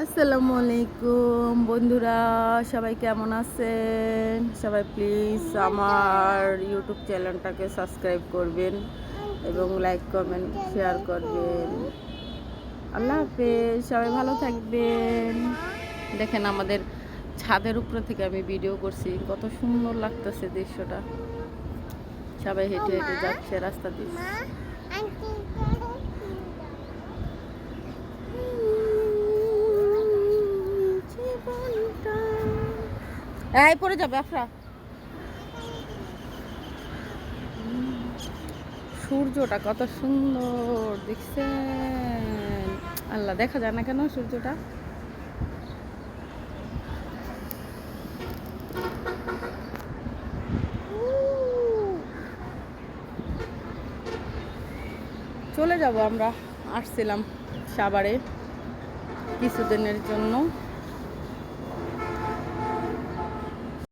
আসসালামু আলাইকুম বন্ধুরা, সবাই কেমন আছেন? সবাই প্লিজ আমার ইউটিউব চ্যানেলটাকে সাবস্ক্রাইব করবেন এবং লাইক কমেন্ট শেয়ার করবেন। আল্লাহ হাফেজ, সবাই ভালো থাকবেন। দেখেন আমাদের ছাদের উপরে থেকে আমি ভিডিও করছি, কত সুন্দর লাগতেছে দৃশ্যটা। সবাই হেঁটে হেঁটে যাচ্ছে রাস্তা দিয়ে। এই পড়ে যাবে আফরা। সূর্যটা কত সুন্দর দেখছেন? আল্লাহ, দেখা যায় না কেন সূর্যটা? চলে যাব, আমরা আসছিলাম সাভারে কিছুদিনের জন্য।